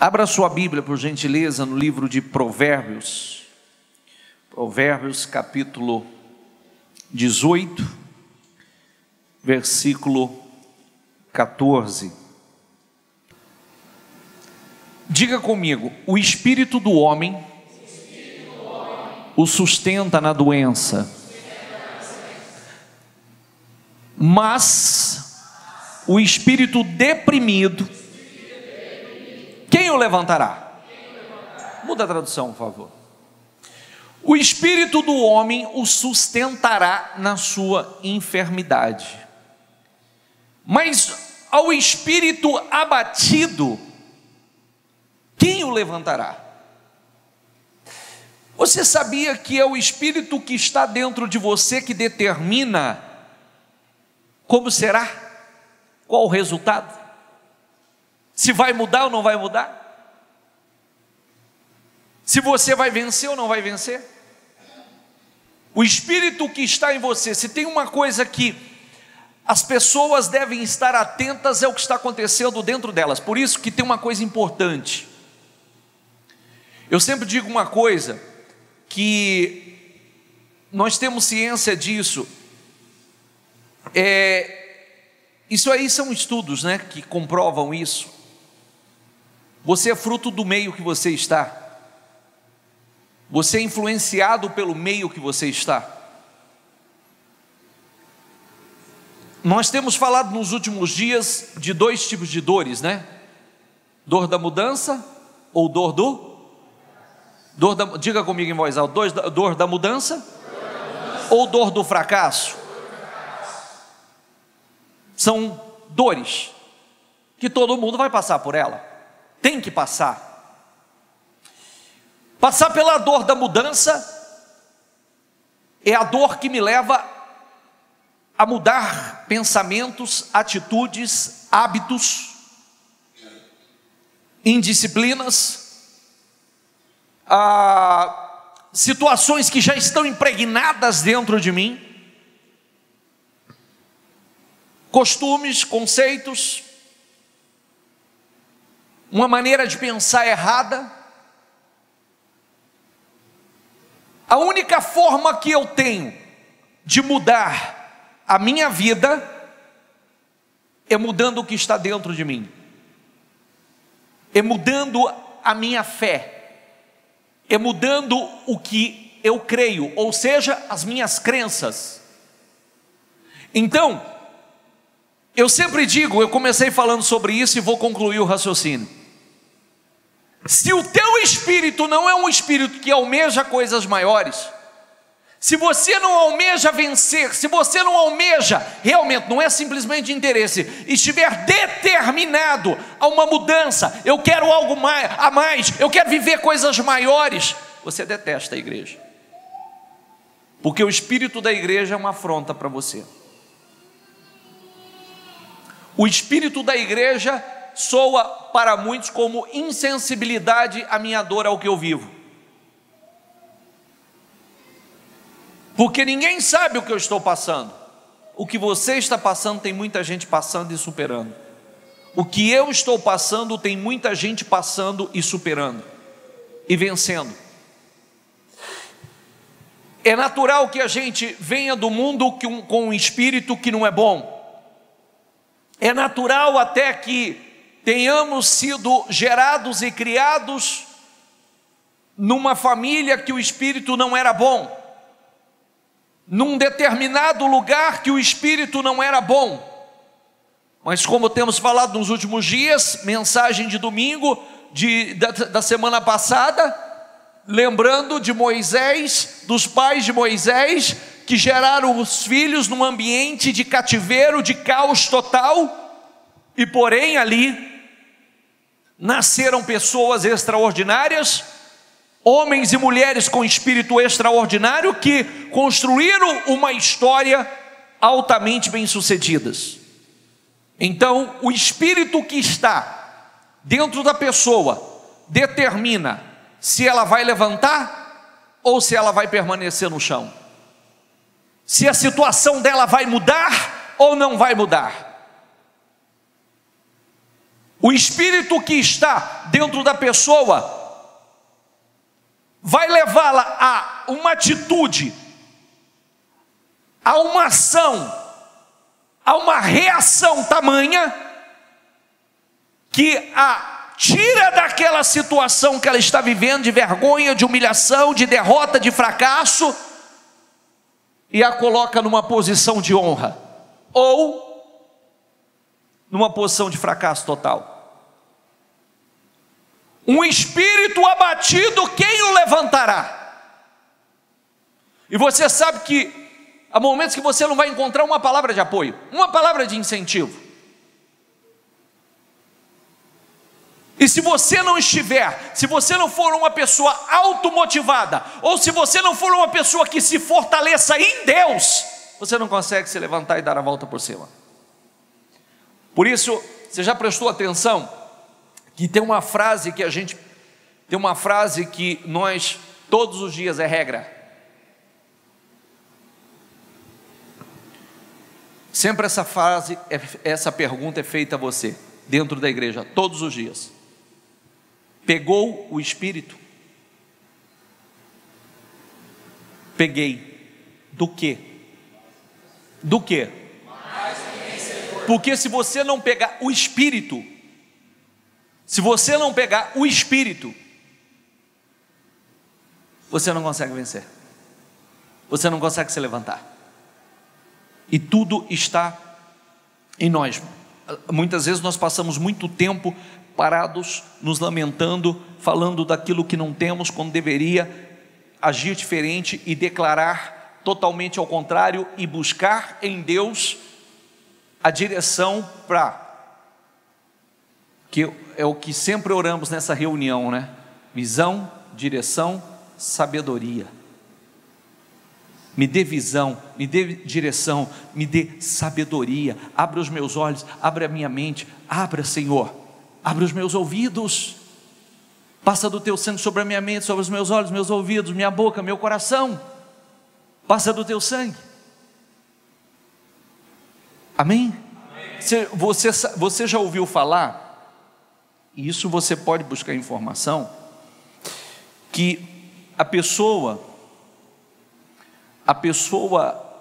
Abra sua Bíblia, por gentileza, no livro de Provérbios. Provérbios, capítulo 18, versículo 14. Diga comigo: o espírito do homem o sustenta na doença, mas o espírito deprimido, quem o levantará? Muda a tradução, por favor. O espírito do homem o sustentará na sua enfermidade, mas ao espírito abatido, quem o levantará? Você sabia que é o espírito que está dentro de você que determina como será? Qual o resultado? Se vai mudar ou não vai mudar? Se você vai vencer ou não vai vencer? O espírito que está em você, se tem uma coisa que as pessoas devem estar atentas, é o que está acontecendo dentro delas. Por isso que tem uma coisa importante. Eu sempre digo uma coisa, que nós temos ciência disso. Isso aí são estudos, né, que comprovam isso. Você é fruto do meio que você está. Você é influenciado pelo meio que você está. Nós temos falado nos últimos dias de dois tipos de dores, né? Dor da mudança ou diga comigo em voz alta, dor da mudança ou dor do fracasso? São dores que todo mundo vai passar por ela, tem que passar. Passar pela dor da mudança é a dor que me leva a mudar pensamentos, atitudes, hábitos, indisciplinas, situações que já estão impregnadas dentro de mim, costumes, conceitos, uma maneira de pensar errada. A única forma que eu tenho de mudar a minha vida é mudando o que está dentro de mim, é mudando a minha fé, é mudando o que eu creio, ou seja, as minhas crenças. Então, eu sempre digo, eu comecei falando sobre isso e vou concluir o raciocínio. Se o teu espírito não é um espírito que almeja coisas maiores, se você não almeja vencer, se você não almeja, realmente não é simplesmente interesse, estiver determinado a uma mudança, eu quero algo a mais, eu quero viver coisas maiores, você detesta a igreja, porque o espírito da igreja é uma afronta para você. O espírito da igreja soa para muitos como insensibilidade à minha dor, ao que eu vivo, porque ninguém sabe o que eu estou passando. O que você está passando tem muita gente passando e superando. O que eu estou passando tem muita gente passando e superando e vencendo. É natural que a gente venha do mundo com um espírito que não é bom. É natural até que tenhamos sido gerados e criados numa família que o espírito não era bom, num determinado lugar que o espírito não era bom. Mas como temos falado nos últimos dias, mensagem de domingo da semana passada, lembrando de Moisés, dos pais de Moisés, que geraram os filhos num ambiente de cativeiro, de caos total, e porém ali nasceram pessoas extraordinárias, homens e mulheres com espírito extraordinário, que construíram uma história altamente bem-sucedidas. Então, o espírito que está dentro da pessoa determina se ela vai levantar ou se ela vai permanecer no chão, se a situação dela vai mudar ou não vai mudar. O espírito que está dentro da pessoa vai levá-la a uma atitude, a uma ação, a uma reação tamanha que a tira daquela situação que ela está vivendo, de vergonha, de humilhação, de derrota, de fracasso, e a coloca numa posição de honra, ou numa posição de fracasso total. Um espírito abatido, quem o levantará? E você sabe que há momentos que você não vai encontrar uma palavra de apoio, uma palavra de incentivo. E se você não estiver, se você não for uma pessoa automotivada, ou se você não for uma pessoa que se fortaleça em Deus, você não consegue se levantar e dar a volta por cima. Por isso, você já prestou atenção que tem uma frase que nós todos os dias é regra. Sempre essa pergunta é feita a você, dentro da igreja, todos os dias. Pegou o Espírito? Peguei. Do quê? Do quê? Porque se você não pegar o Espírito, você não consegue vencer. Você não consegue se levantar. E tudo está em nós. Muitas vezes nós passamos muito tempo parados, nos lamentando, falando daquilo que não temos, quando deveria agir diferente e declarar totalmente ao contrário, e buscar em Deus a direção que é o que sempre oramos nessa reunião, né? Visão, direção, sabedoria. Me dê visão, me dê direção, me dê sabedoria. Abra os meus olhos, abra a minha mente, abra, Senhor, abra os meus ouvidos. Passa do teu sangue sobre a minha mente, sobre os meus olhos, meus ouvidos, minha boca, meu coração. Passa do teu sangue. Amém? Você já ouviu falar, e isso você pode buscar informação, que a pessoa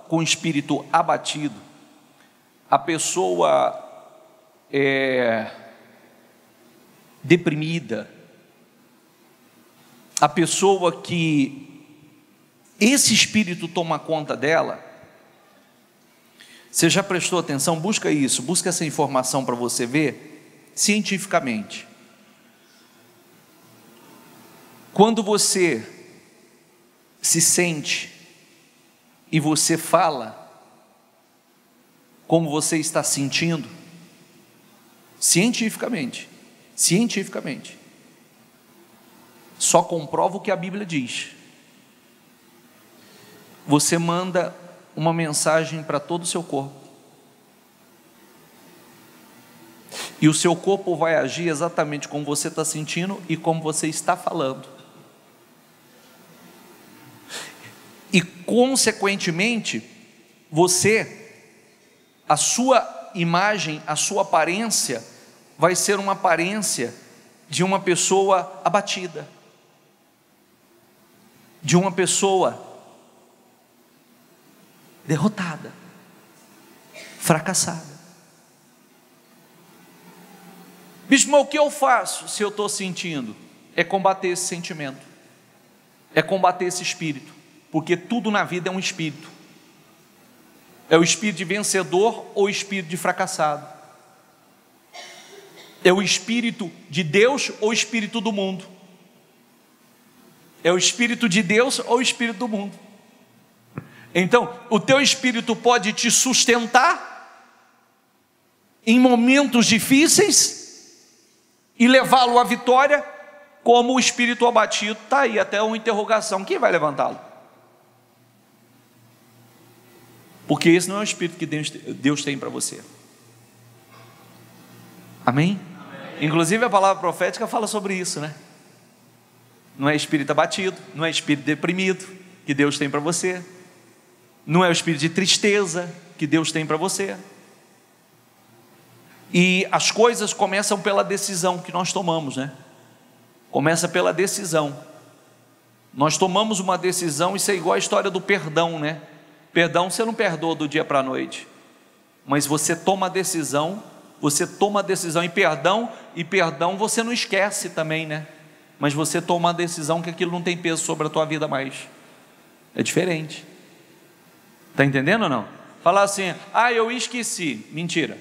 com espírito abatido, a pessoa deprimida, a pessoa que esse espírito toma conta dela, você já prestou atenção? Busca isso, busca essa informação para você ver cientificamente. Quando você se sente e você fala como você está sentindo, cientificamente, só comprova o que a Bíblia diz. Você manda uma mensagem para todo o seu corpo, e o seu corpo vai agir exatamente como você está sentindo e como você está falando, e consequentemente a sua imagem, a sua aparência vai ser uma aparência de uma pessoa abatida, de uma pessoa derrotada, fracassada. Bicho, mas o que eu faço se eu estou sentindo? É combater esse sentimento, é combater esse espírito, porque tudo na vida é um espírito. É o espírito de vencedor ou o espírito de fracassado? É o espírito de Deus ou o espírito do mundo? É o espírito de Deus ou o espírito do mundo? Então, o teu espírito pode te sustentar em momentos difíceis e levá-lo à vitória, como o espírito abatido. Está aí até uma interrogação: quem vai levantá-lo? Porque esse não é o espírito que Deus tem para você. Amém? Amém? Inclusive a palavra profética fala sobre isso, né? Não é espírito abatido, não é espírito deprimido que Deus tem para você, não é o espírito de tristeza que Deus tem para você. E as coisas começam pela decisão que nós tomamos, né? Começa pela decisão. Nós tomamos uma decisão, isso é igual a história do perdão, né? Perdão você não perdoa do dia para a noite, mas você toma a decisão, e perdão você não esquece também, né? Mas você toma a decisão que aquilo não tem peso sobre a tua vida mais. É diferente. Está entendendo ou não? Falar assim, eu esqueci. Mentira.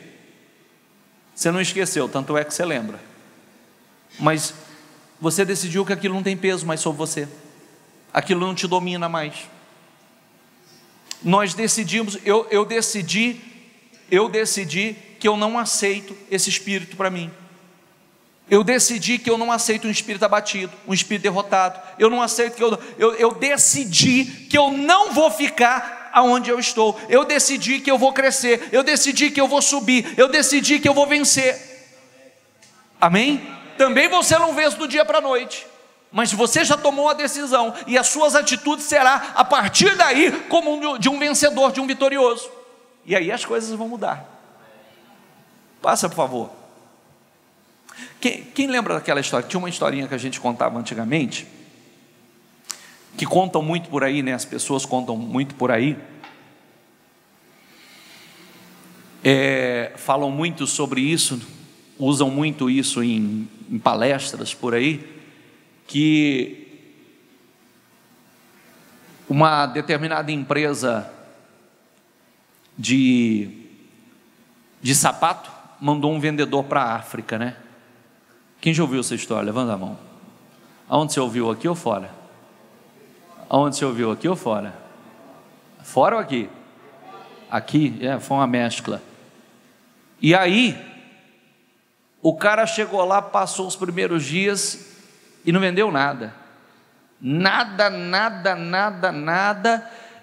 Você não esqueceu, tanto é que você lembra. Mas você decidiu que aquilo não tem peso mais sobre você. Aquilo não te domina mais. Nós decidimos, eu decidi que eu não aceito esse espírito para mim. Eu decidi que eu não aceito um espírito abatido, um espírito derrotado. Eu não aceito eu decidi que eu não vou ficar aonde eu estou. Eu decidi que eu vou crescer. Eu decidi que eu vou subir. Eu decidi que eu vou vencer. Amém? Também você não vence do dia para a noite, mas você já tomou a decisão, e as suas atitudes será a partir daí como de um vencedor, de um vitorioso. E aí as coisas vão mudar. Passa, por favor. Quem lembra daquela história? Tinha uma historinha que a gente contava antigamente, que contam muito por aí, né? As pessoas contam muito por aí, falam muito sobre isso, usam muito isso em palestras por aí, que uma determinada empresa de sapato mandou um vendedor para a África, né? Quem já ouviu essa história? Levanta a mão. Aonde você ouviu, aqui ou fora? Aonde você ouviu, aqui ou fora? Fora ou aqui? Aqui, foi uma mescla. E aí, o cara chegou lá, passou os primeiros dias e não vendeu nada. Nada.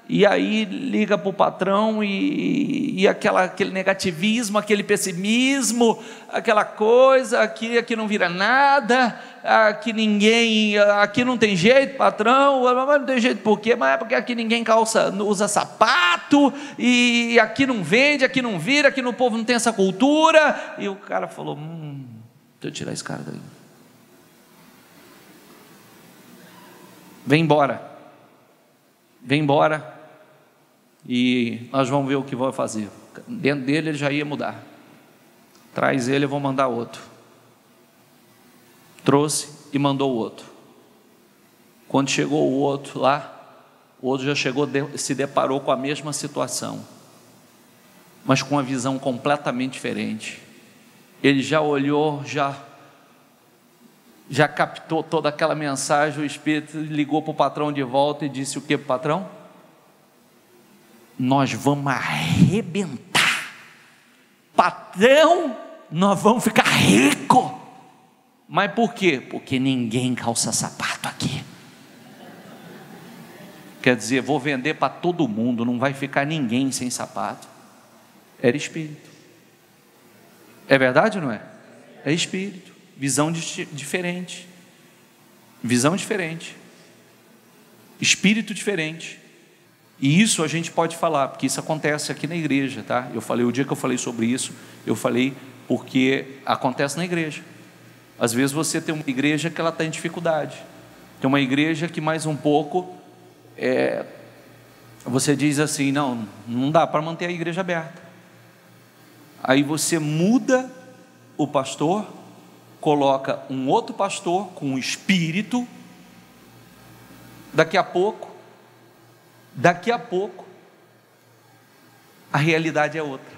E aí liga para o patrão e aquele negativismo, aquele pessimismo, aquela coisa, aqui não vira nada, aqui não tem jeito, patrão. Mas não tem jeito por quê? Mas é porque aqui ninguém usa sapato, e aqui não vende, aqui não vira, aqui no povo não tem essa cultura. E o cara falou, deixa eu tirar esse cara daí. Vem embora, e nós vamos ver o que vai fazer. Dentro dele ele já ia mudar. Traz ele, eu vou mandar outro. Trouxe e mandou o outro. Quando chegou o outro lá, o outro já chegou, se deparou com a mesma situação, mas com uma visão completamente diferente. Ele já olhou, já captou toda aquela mensagem. O Espírito ligou para o patrão de volta e disse o que para o patrão? Nós vamos arrebentar, patrão, nós vamos ficar rico. Mas por quê? Porque ninguém calça sapato aqui. Quer dizer, vou vender para todo mundo, não vai ficar ninguém sem sapato. Era espírito. É verdade ou não é? É espírito. Visão diferente, espírito diferente. E isso a gente pode falar, porque isso acontece aqui na igreja, tá? O dia que eu falei sobre isso, eu falei porque acontece na igreja. Às vezes você tem uma igreja que ela está em dificuldade, tem uma igreja que mais um pouco, você diz assim, não dá para manter a igreja aberta. Aí você muda o pastor, coloca um outro pastor com um espírito. Daqui a pouco a realidade é outra.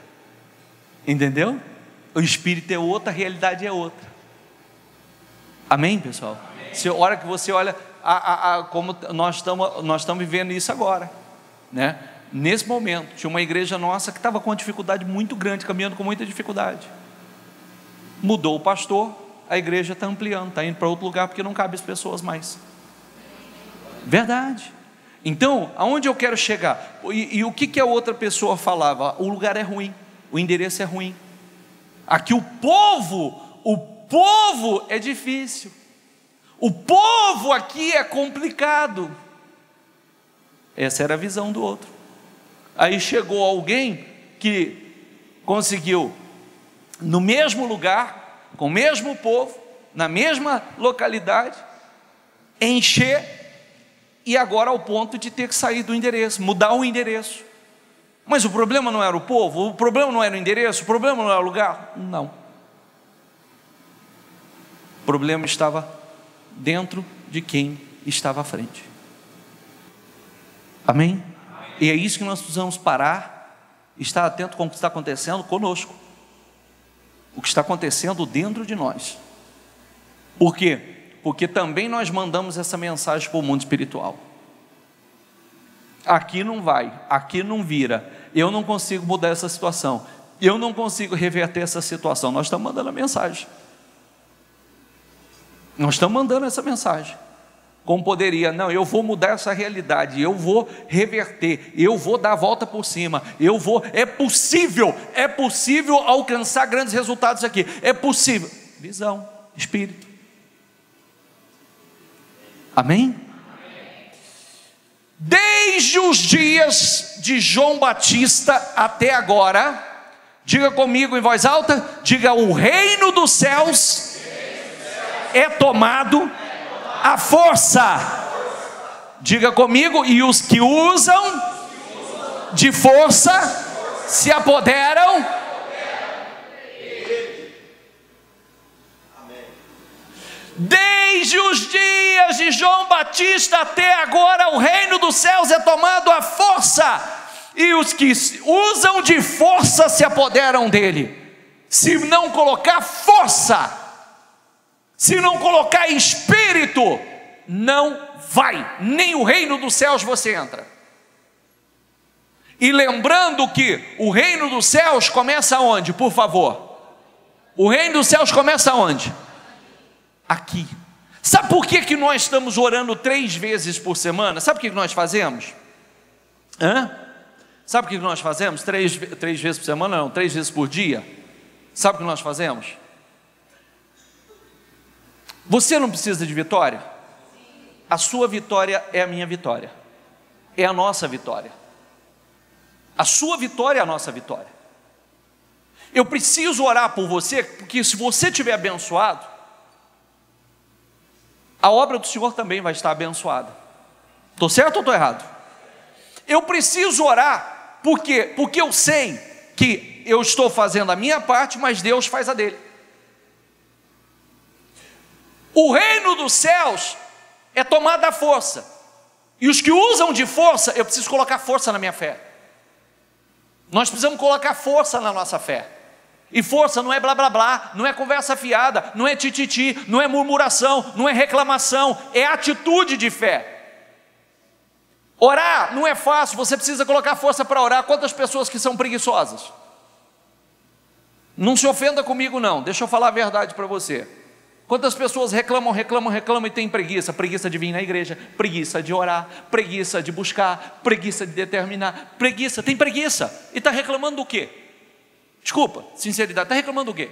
Entendeu? O espírito é outra, a realidade é outra. Amém, pessoal? Amém. A hora que você olha como nós estamos vivendo isso agora, né? Nesse momento tinha uma igreja nossa que estava com uma dificuldade muito grande, caminhando com muita dificuldade. Mudou o pastor, a igreja está ampliando, está indo para outro lugar, porque não cabe as pessoas mais. Verdade. Então, aonde eu quero chegar? E o que a outra pessoa falava? O lugar é ruim, o endereço é ruim. Aqui o povo é difícil. O povo aqui é complicado. Essa era a visão do outro. Aí chegou alguém que conseguiu no mesmo lugar, com o mesmo povo, na mesma localidade, encher, e agora ao ponto de ter que sair do endereço, mudar o endereço. Mas o problema não era o povo, o problema não era o endereço, o problema não era o lugar? Não. O problema estava dentro de quem estava à frente. Amém? E é isso que nós precisamos parar, estar atento com o que está acontecendo conosco, o que está acontecendo dentro de nós. Por quê? Porque também nós mandamos essa mensagem para o mundo espiritual. Aqui não vai, aqui não vira, eu não consigo mudar essa situação, eu não consigo reverter essa situação. Nós estamos mandando a mensagem, nós estamos mandando essa mensagem, como poderia, não, eu vou mudar essa realidade, eu vou reverter, eu vou dar a volta por cima, é possível alcançar grandes resultados aqui, é possível. Visão, espírito. Amém? Desde os dias de João Batista até agora, diga comigo em voz alta, diga: o reino dos céus é tomado à força. Diga comigo: e os que usam de força se apoderam. Desde os dias de João Batista até agora, o reino dos céus é tomado à força, e os que usam de força se apoderam dele. Se não colocar força, se não colocar espírito, não vai, nem o reino dos céus você entra. E lembrando que o reino dos céus começa onde, por favor? O reino dos céus começa onde? Aqui. Sabe por que nós estamos orando 3 vezes por semana? Sabe o que nós fazemos? Sabe o que nós fazemos? 3 vezes por semana, não, 3 vezes por dia. Sabe o que nós fazemos? Você não precisa de vitória? A sua vitória é a minha vitória, é a nossa vitória. A sua vitória é a nossa vitória. Eu preciso orar por você, porque se você estiver abençoado, a obra do Senhor também vai estar abençoada. Estou certo ou estou errado? Eu preciso orar, por quê? Porque eu sei que eu estou fazendo a minha parte, mas Deus faz a dele. O reino dos céus é tomado à força, e os que usam de força, eu preciso colocar força na minha fé. Nós precisamos colocar força na nossa fé. E força não é blá blá blá, não é conversa fiada, não é tititi, não é murmuração, não é reclamação, é atitude de fé. Orar não é fácil, você precisa colocar força para orar. Quantas pessoas que são preguiçosas? Não se ofenda comigo não, deixa eu falar a verdade para você. Quantas pessoas reclamam e têm preguiça? Preguiça de vir na igreja, preguiça de orar, preguiça de buscar, preguiça de determinar, tem preguiça, e está reclamando do quê? Desculpa, sinceridade, está reclamando do quê?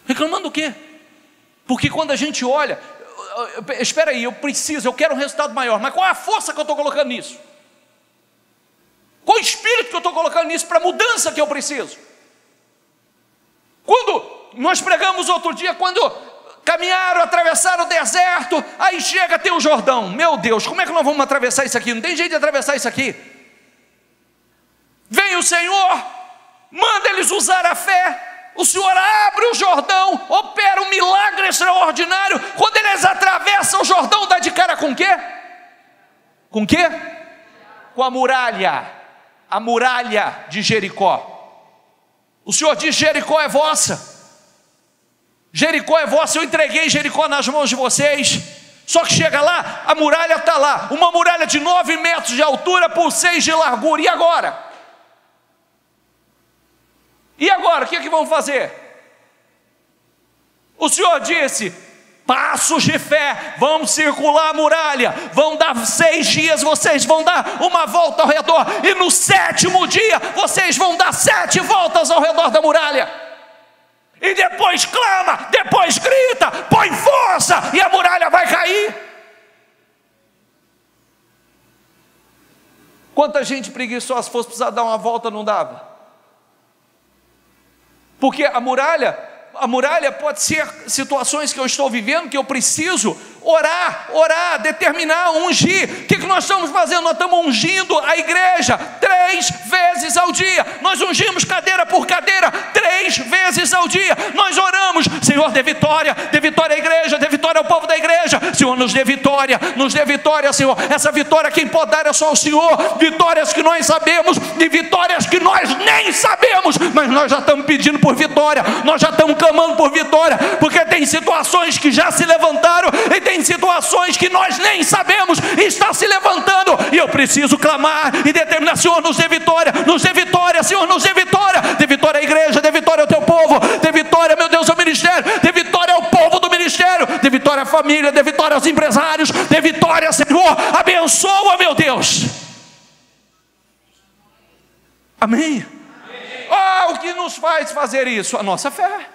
Reclamando do quê? Porque quando a gente olha, espera aí, eu quero um resultado maior, mas qual é a força que eu estou colocando nisso? Qual o espírito que eu estou colocando nisso para a mudança que eu preciso? Quando nós pregamos outro dia, quando caminharam, atravessaram o deserto, aí chega, tem o Jordão. Meu Deus, como é que nós vamos atravessar isso aqui? Não tem jeito de atravessar isso aqui. Vem o Senhor, manda eles usar a fé, o Senhor abre o Jordão, opera um milagre extraordinário. Quando eles atravessam o Jordão, dá de cara com o quê? Com o quê? Com a muralha de Jericó. O Senhor diz: Jericó é vossa, Jericó é vossa, eu entreguei Jericó nas mãos de vocês. Só que chega lá, a muralha está lá, uma muralha de 9 metros de altura por 6 de largura, e agora? E agora, o que vão fazer? O Senhor disse: passos de fé, vão circular a muralha, vão dar 6 dias, vocês vão dar uma volta ao redor, e no 7º dia, vocês vão dar 7 voltas ao redor da muralha, e depois clama, depois grita, põe força, e a muralha vai cair. Quanta gente preguiçosa, se fosse precisar dar uma volta, não dava. Porque a muralha pode ser situações que eu estou vivendo, que eu preciso orar, determinar, ungir. O que nós estamos fazendo? Nós estamos ungindo a igreja 3 vezes ao dia. Nós ungimos cadeira por cadeira 3 vezes ao dia. Nós oramos: Senhor, dê vitória à igreja, dê vitória ao povo da igreja. Senhor, nos dê vitória, Senhor. Essa vitória quem pode dar é só o Senhor. Vitórias que nós sabemos e vitórias que nós nem sabemos, mas nós já estamos pedindo por vitória, nós já estamos clamando por vitória, porque tem situações que já se levantaram e tem situações que nós nem sabemos e está se levantando, e eu preciso clamar e determinar: Senhor, nos dê vitória, Senhor, nos dê vitória à igreja, dê vitória ao teu povo, dê vitória, meu Deus, ao ministério, dê vitória ao povo do ministério, dê vitória à família, dê vitória aos empresários, dê vitória, Senhor, abençoa, meu Deus. Amém? O que nos faz fazer isso? A nossa fé.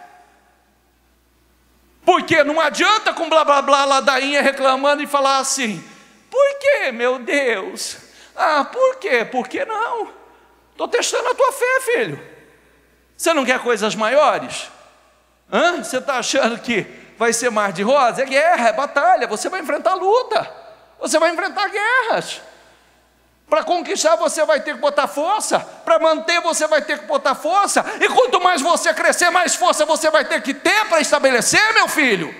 Porque não adianta com blá blá blá ladainha reclamando e falar assim: por que, meu Deus? Por quê? Por que não? Estou testando a tua fé, filho. Você não quer coisas maiores? Você está achando que vai ser mar de rosa? É guerra, é batalha. Você vai enfrentar luta, você vai enfrentar guerras. Para conquistar você vai ter que botar força, para manter você vai ter que botar força, e quanto mais você crescer, mais força você vai ter que ter para estabelecer, meu filho.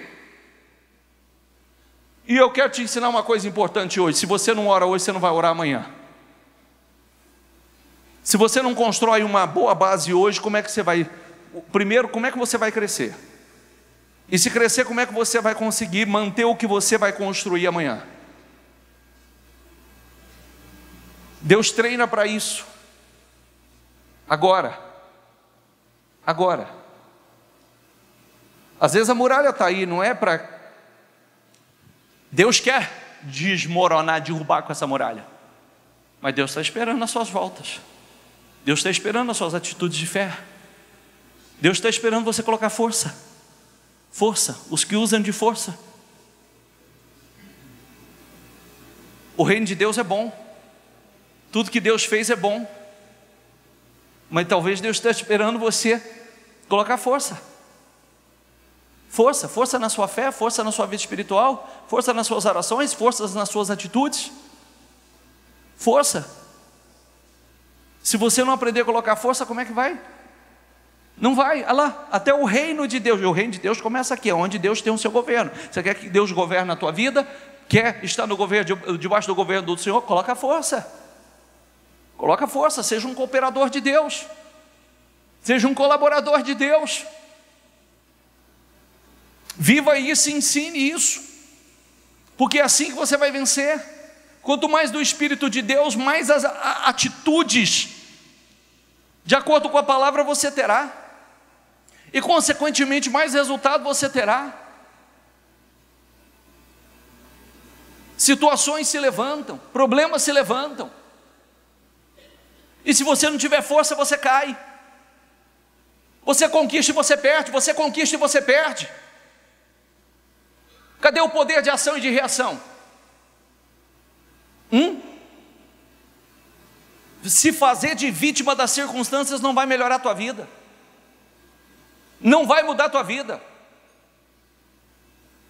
E eu quero te ensinar uma coisa importante hoje: se você não ora hoje, você não vai orar amanhã. Se você não constrói uma boa base hoje, como é que você vai? Primeiro, como é que você vai crescer? E se crescer, como é que você vai conseguir manter o que você vai construir amanhã? Deus treina para isso. Agora. Às vezes a muralha está aí, não é para... Deus quer desmoronar, derrubar com essa muralha, mas Deus está esperando as suas voltas. Deus está esperando as suas atitudes de fé. Deus está esperando você colocar força. Os que usam de força. O reino de Deus é bom. Tudo que Deus fez é bom, mas talvez Deus esteja esperando você colocar força na sua fé, força na sua vida espiritual, força nas suas orações, força nas suas atitudes, força. Se você não aprender a colocar força, como é que vai? Não vai. Olha lá, até o reino de Deus, e o reino de Deus começa aqui, onde Deus tem o seu governo. Você quer que Deus governe a tua vida? Quer estar no governo, debaixo do governo do Senhor? Coloca força. Seja um cooperador de Deus, seja um colaborador de Deus. Viva isso e ensine isso, porque é assim que você vai vencer. Quanto mais do Espírito de Deus, mais as atitudes de acordo com a palavra você terá, e consequentemente mais resultado você terá. Situações se levantam, problemas se levantam, e se você não tiver força, você cai. Você conquista e você perde, você conquista e você perde. Cadê o poder de ação e de reação? Se fazer de vítima das circunstâncias não vai melhorar a tua vida, não vai mudar a tua vida.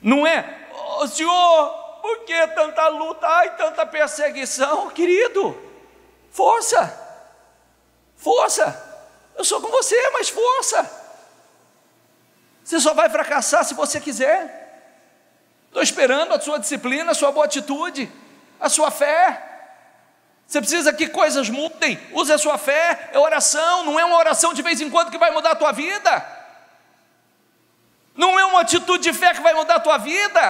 Não é: Senhor, por que tanta luta, tanta perseguição? Querido, força, eu sou com você, mas força. Você só vai fracassar se você quiser. Estou esperando a sua disciplina, a sua boa atitude, a sua fé. Você precisa que coisas mudem. Use a sua fé, é oração. Não é uma oração de vez em quando que vai mudar a tua vida. Não é uma atitude de fé que vai mudar a tua vida.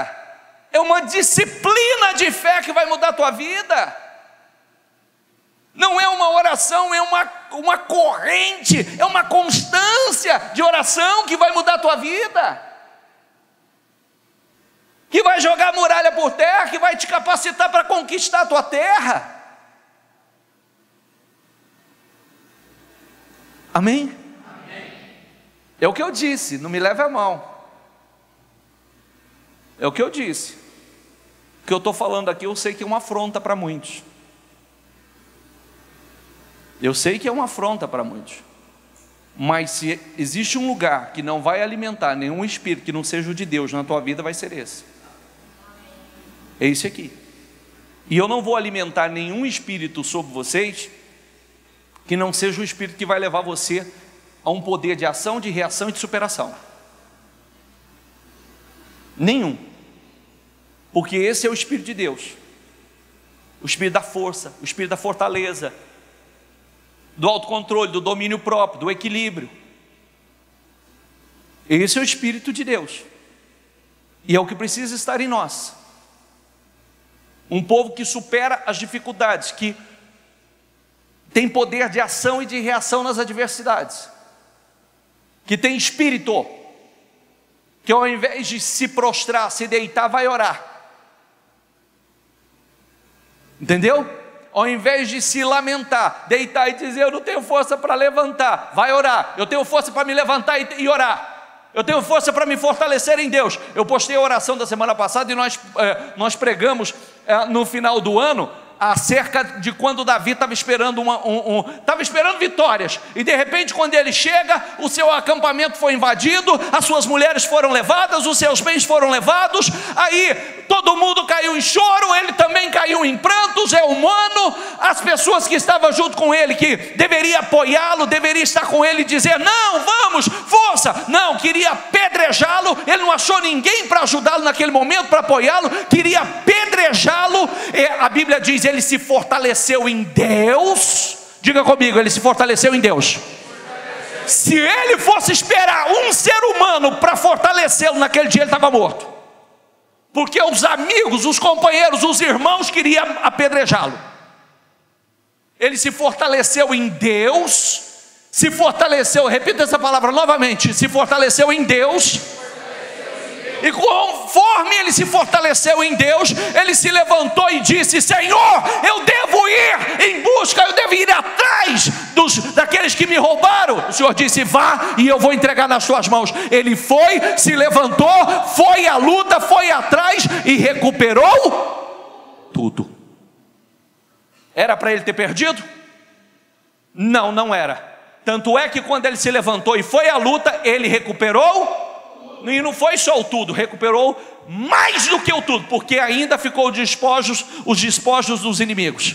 É uma disciplina de fé que vai mudar a tua vida. Não é uma oração, é uma corrente, é uma constância de oração que vai mudar a tua vida, que vai jogar a muralha por terra, que vai te capacitar para conquistar a tua terra. Amém? É o que eu disse, não me leve a mal. É o que eu disse. O que eu estou falando aqui, eu sei que é uma afronta para muitos. Eu sei que é uma afronta para muitos, Mas se existe um lugar que não vai alimentar nenhum espírito que não seja o de Deus na tua vida, vai ser esse. É esse aqui. E eu não vou alimentar nenhum espírito sobre vocês que não seja o espírito que vai levar você a um poder de ação, de reação e de superação. Nenhum. Porque esse é o Espírito de Deus. O Espírito da força, o Espírito da fortaleza, do autocontrole, do domínio próprio, do equilíbrio. Esse é o Espírito de Deus. E é o que precisa estar em nós. Um povo que supera as dificuldades, que tem poder de ação e de reação nas adversidades, que tem espírito, que ao invés de se prostrar, se deitar, vai orar. Entendeu? Ao invés de se lamentar, deitar e dizer: eu não tenho força para levantar, vai orar. Eu tenho força para me levantar e orar. Eu tenho força para me fortalecer em Deus. Eu postei a oração da semana passada e nós pregamos no final do ano acerca de quando Davi estava esperando estava esperando vitórias, e de repente quando ele chega, o seu acampamento foi invadido, as suas mulheres foram levadas, os seus bens foram levados, aí todo mundo caiu em choro, ele também caiu em prantos, é humano. As pessoas que estavam junto com ele, que deveria apoiá-lo, deveria estar com ele e dizer: não, vamos, força, não, queria apedrejá-lo. Ele não achou ninguém para ajudá-lo naquele momento, para apoiá-lo, queria apedrejá-lo. A Bíblia diz: ele se fortaleceu em Deus. Diga comigo, ele se fortaleceu em Deus. Se ele fosse esperar um ser humano para fortalecê-lo naquele dia, ele estava morto, porque os amigos, os companheiros, os irmãos queriam apedrejá-lo. Ele se fortaleceu em Deus, se fortaleceu, repita essa palavra novamente, se fortaleceu em Deus. E conforme ele se fortaleceu em Deus, ele se levantou e disse: Senhor, eu devo ir em busca, eu devo ir atrás daqueles que me roubaram. O Senhor disse: vá e eu vou entregar nas suas mãos. Ele foi, se levantou, foi à luta, foi atrás e recuperou tudo. Era para ele ter perdido? Não, não era. Tanto é que quando ele se levantou e foi à luta, ele recuperou. E não foi só o tudo, recuperou mais do que o tudo, porque ainda ficou os despojos dos inimigos.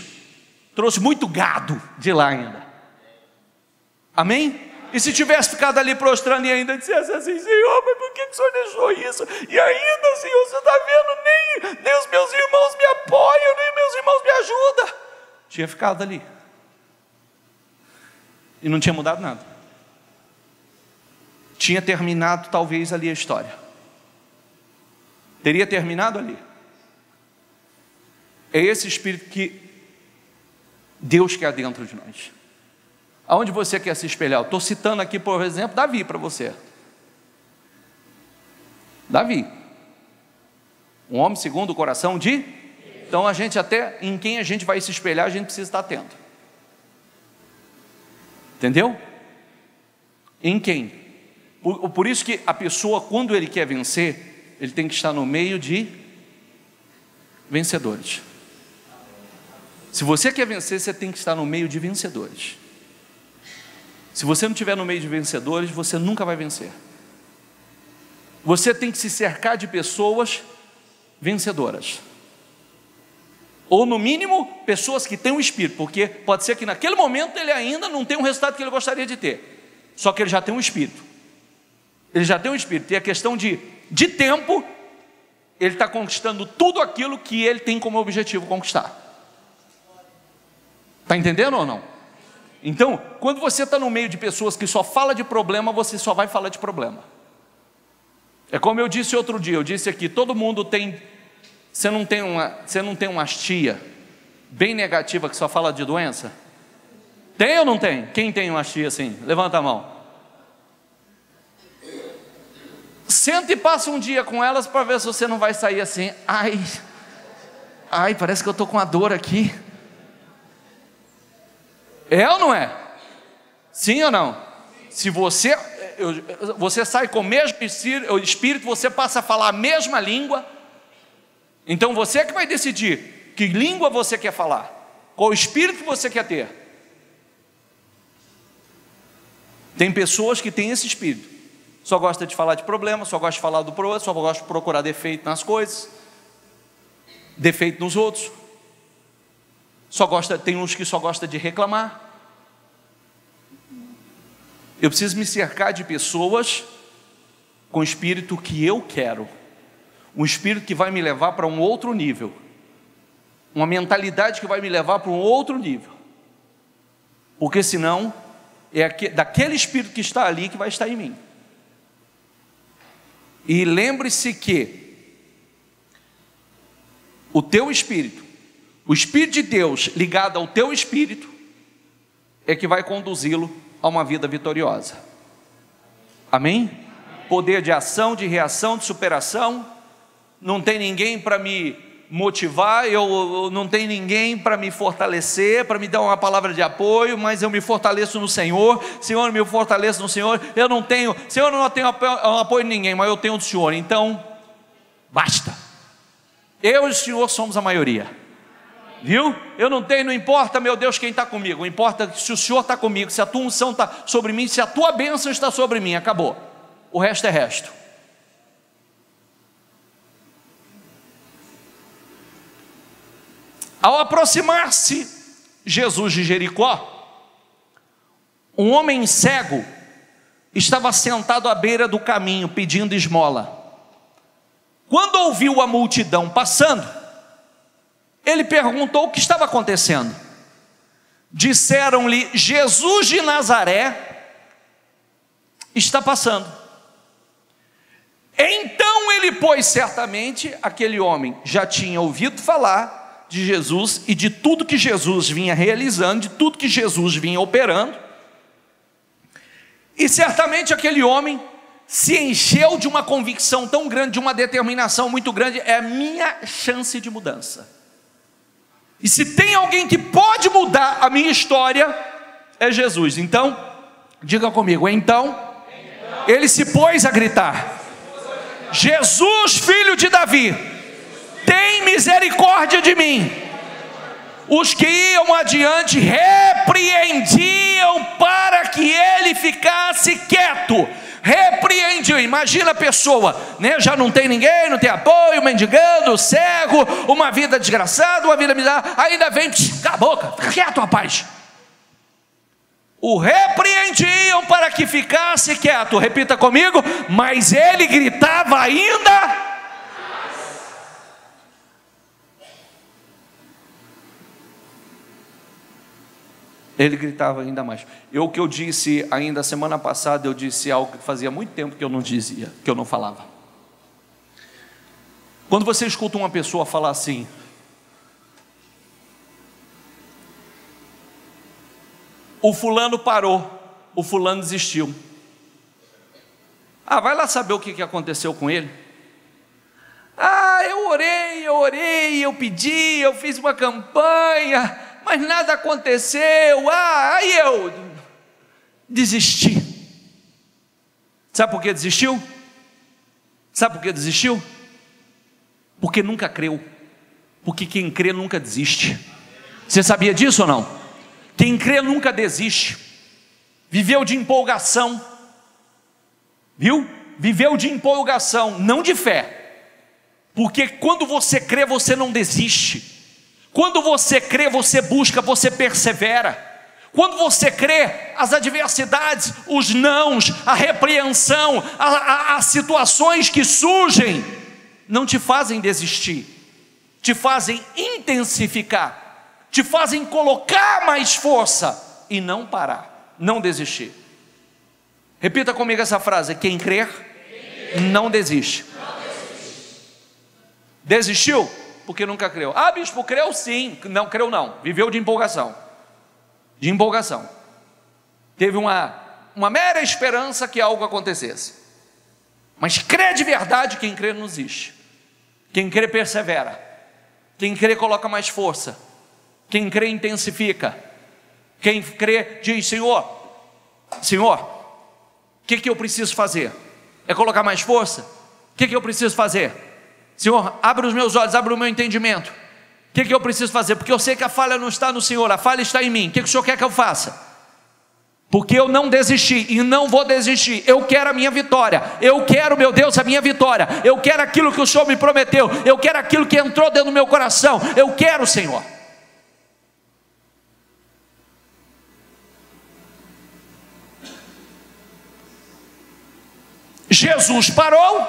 Trouxe muito gado de lá ainda. Amém? E se tivesse ficado ali prostrando e ainda dissesse assim: Senhor, mas por que o Senhor deixou isso? E ainda, Senhor, você está vendo, nem os meus irmãos me apoiam, nem meus irmãos me ajudam. Tinha ficado ali. E não tinha mudado nada. Tinha terminado talvez ali a história. Teria terminado ali. É esse espírito que Deus quer dentro de nós. Aonde você quer se espelhar? Eu estou citando aqui, por exemplo, Davi para você. Davi, um homem segundo o coração de... Então a gente até, em quem a gente vai se espelhar, a gente precisa estar atento. Entendeu? Em quem? Por isso que a pessoa, quando ele quer vencer, ele tem que estar no meio de vencedores. Se você quer vencer, você tem que estar no meio de vencedores. Se você não estiver no meio de vencedores, você nunca vai vencer. Você tem que se cercar de pessoas vencedoras. Ou no mínimo, pessoas que têm um espírito, porque pode ser que naquele momento ele ainda não tem o resultado que ele gostaria de ter, só que ele já tem um espírito. Ele já tem um espírito, e a questão de tempo, ele está conquistando tudo aquilo que ele tem como objetivo conquistar. Está entendendo ou não? Então, quando você está no meio de pessoas que só falam de problema, você só vai falar de problema. É como eu disse outro dia, eu disse aqui, todo mundo tem... Você não tem uma tia bem negativa que só fala de doença? Tem ou não tem? Quem tem uma tia assim? Levanta a mão. Senta e passa um dia com elas para ver se você não vai sair assim: ai, parece que eu estou com a dor aqui. É ou não é? Sim ou não? Se você sai com o mesmo espírito, você passa a falar a mesma língua. Então você é que vai decidir que língua você quer falar, qual espírito você quer ter. Tem pessoas que têm esse espírito, só gosta de falar de problema, só gosta de falar do problema, só gosta de procurar defeito nas coisas, defeito nos outros. Tem uns que só gosta de reclamar. Eu preciso me cercar de pessoas com o espírito que eu quero, um espírito que vai me levar para um outro nível, uma mentalidade que vai me levar para um outro nível, porque senão é daquele espírito que está ali que vai estar em mim. E lembre-se que o teu espírito, o Espírito de Deus ligado ao teu espírito, é que vai conduzi-lo a uma vida vitoriosa. Amém? Poder de ação, de reação, de superação. Não tem ninguém para me motivar, eu não tenho ninguém para me fortalecer, para me dar uma palavra de apoio, mas eu me fortaleço no Senhor. Senhor, me fortaleço no Senhor. Senhor, eu não tenho apoio de ninguém, mas eu tenho do Senhor. Então, basta. Eu e o Senhor somos a maioria. Viu? Eu não tenho, não importa, meu Deus, quem está comigo. Importa se o Senhor está comigo, se a tua unção está sobre mim, se a tua bênção está sobre mim. Acabou. O resto é resto. Ao aproximar-se Jesus de Jericó, um homem cego estava sentado à beira do caminho pedindo esmola. Quando ouviu a multidão passando, ele perguntou o que estava acontecendo. Disseram-lhe: Jesus de Nazaré está passando. Então ele, pois certamente aquele homem já tinha ouvido falar de Jesus e de tudo que Jesus vinha realizando, de tudo que Jesus vinha operando, e certamente aquele homem se encheu de uma convicção tão grande, de uma determinação muito grande: é a minha chance de mudança. E se tem alguém que pode mudar a minha história, é Jesus. Então, diga comigo, ele se pôs a gritar: Jesus, filho de Davi, tem misericórdia de mim. Os que iam adiante repreendiam para que ele ficasse quieto. Repreendiam. Imagina a pessoa, né? Já não tem ninguém, não tem apoio, mendigando, cego, uma vida desgraçada, uma vida miserável, ainda vem, cala a boca, fica quieto, rapaz. O repreendiam para que ficasse quieto. Repita comigo: mas ele gritava ainda. Ele gritava ainda mais. O que eu disse ainda semana passada, eu disse algo que fazia muito tempo que eu não dizia, que eu não falava. Quando você escuta uma pessoa falar assim: o fulano parou, o fulano desistiu. Vai lá saber o que aconteceu com ele. Eu orei, eu pedi, eu fiz uma campanha, mas nada aconteceu. Aí eu desisti. Sabe por que desistiu? Porque nunca creu. Porque quem crê nunca desiste. Você sabia disso ou não? Quem crê nunca desiste. Viveu de empolgação. Viu? Viveu de empolgação, não de fé. Porque quando você crê, você não desiste. Quando você crê, você busca, você persevera. Quando você crê, as adversidades, os nãos, a repreensão, as situações que surgem, não te fazem desistir, te fazem intensificar, te fazem colocar mais força e não parar, não desistir. Repita comigo essa frase: quem crer, não desiste. Desistiu? Porque nunca creu. Bispo, creu sim. Não, creu não. Viveu de empolgação. Teve uma mera esperança que algo acontecesse. Mas crê de verdade. Quem crê não desiste. Quem crê persevera. Quem crê coloca mais força. Quem crê intensifica. Quem crê diz: Senhor, o que eu preciso fazer? É colocar mais força? O que eu preciso fazer? Senhor, abre os meus olhos, abre o meu entendimento. O que eu preciso fazer? Porque eu sei que a falha não está no Senhor, a falha está em mim. O que o Senhor quer que eu faça? porque eu não desisti e não vou desistir. Eu quero a minha vitória, eu quero, meu Deus, a minha vitória, eu quero aquilo que o Senhor me prometeu, eu quero aquilo que entrou dentro do meu coração, eu quero, Senhor. Jesus parou.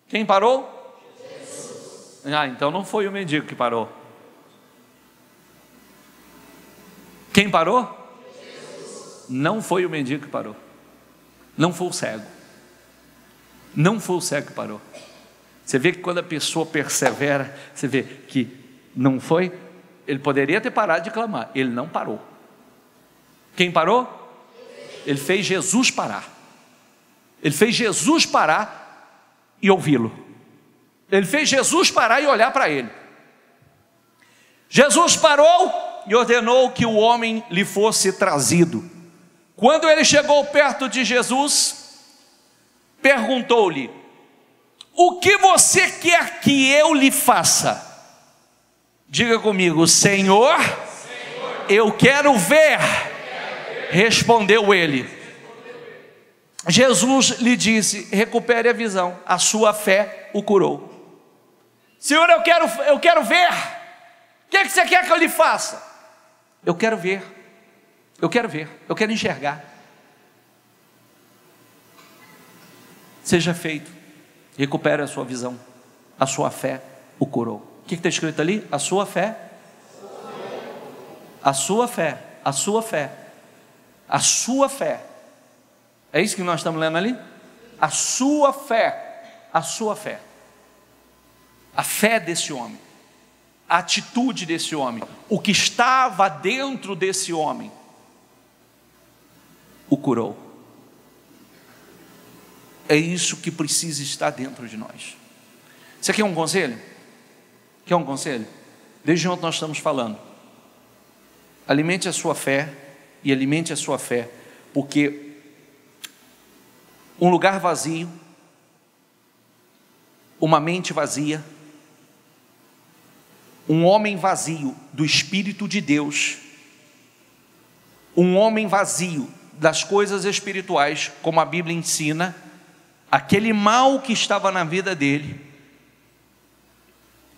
Quem parou? Jesus. Então não foi o mendigo que parou. Quem parou? Jesus. Não foi o mendigo que parou. Não foi o cego. Não foi o cego que parou. Você vê que quando a pessoa persevera, você vê que não foi. Ele poderia ter parado de clamar, ele não parou. Quem parou? Ele fez Jesus parar. Ele fez Jesus parar e ouvi-lo. Ele fez Jesus parar e olhar para ele. Jesus parou e ordenou que o homem lhe fosse trazido. Quando ele chegou perto de Jesus, perguntou-lhe: o que você quer que eu lhe faça? Diga comigo: Senhor, eu quero ver. Respondeu ele. Jesus lhe disse: recupere a visão, a sua fé o curou. Senhor, eu quero ver. O que você quer que eu lhe faça? Eu quero ver, eu quero enxergar. Seja feito, recupere a sua visão, a sua fé o curou. O que está escrito ali? A sua fé, a sua fé, a sua fé, a sua fé. É isso que nós estamos lendo ali? A sua fé, a sua fé, a fé desse homem, a atitude desse homem, o que estava dentro desse homem, o curou. É isso que precisa estar dentro de nós. Você quer um conselho? Quer um conselho? Desde ontem nós estamos falando. Alimente a sua fé e alimente a sua fé, porque um lugar vazio, uma mente vazia, um homem vazio do Espírito de Deus, um homem vazio das coisas espirituais, como a Bíblia ensina, aquele mal que estava na vida dele,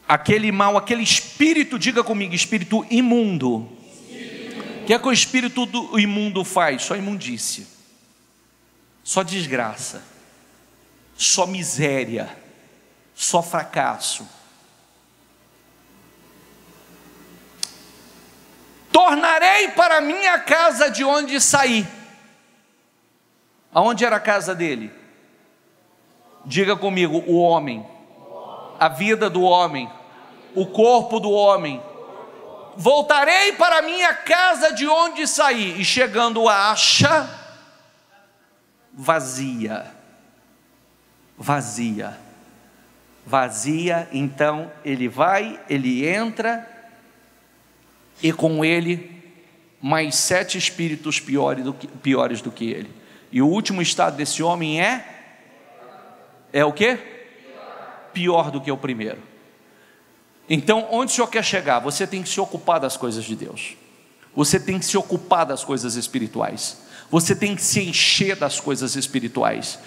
aquele mal, aquele espírito, diga comigo, espírito imundo. O que é que o espírito imundo faz? Só imundícia, só desgraça, só miséria, só fracasso. Tornarei para minha casa de onde saí. Aonde era a casa dele? Diga comigo: o homem, a vida do homem, o corpo do homem. Voltarei para minha casa de onde saí, e chegando acha vazia, vazia, vazia. Então ele vai, ele entra, e com ele mais 7 espíritos piores do que ele. E o último estado desse homem é o quê? Pior do que o primeiro. Então, onde o Senhor quer chegar? Você tem que se ocupar das coisas de Deus. Você tem que se ocupar das coisas espirituais. Você tem que se encher das coisas espirituais.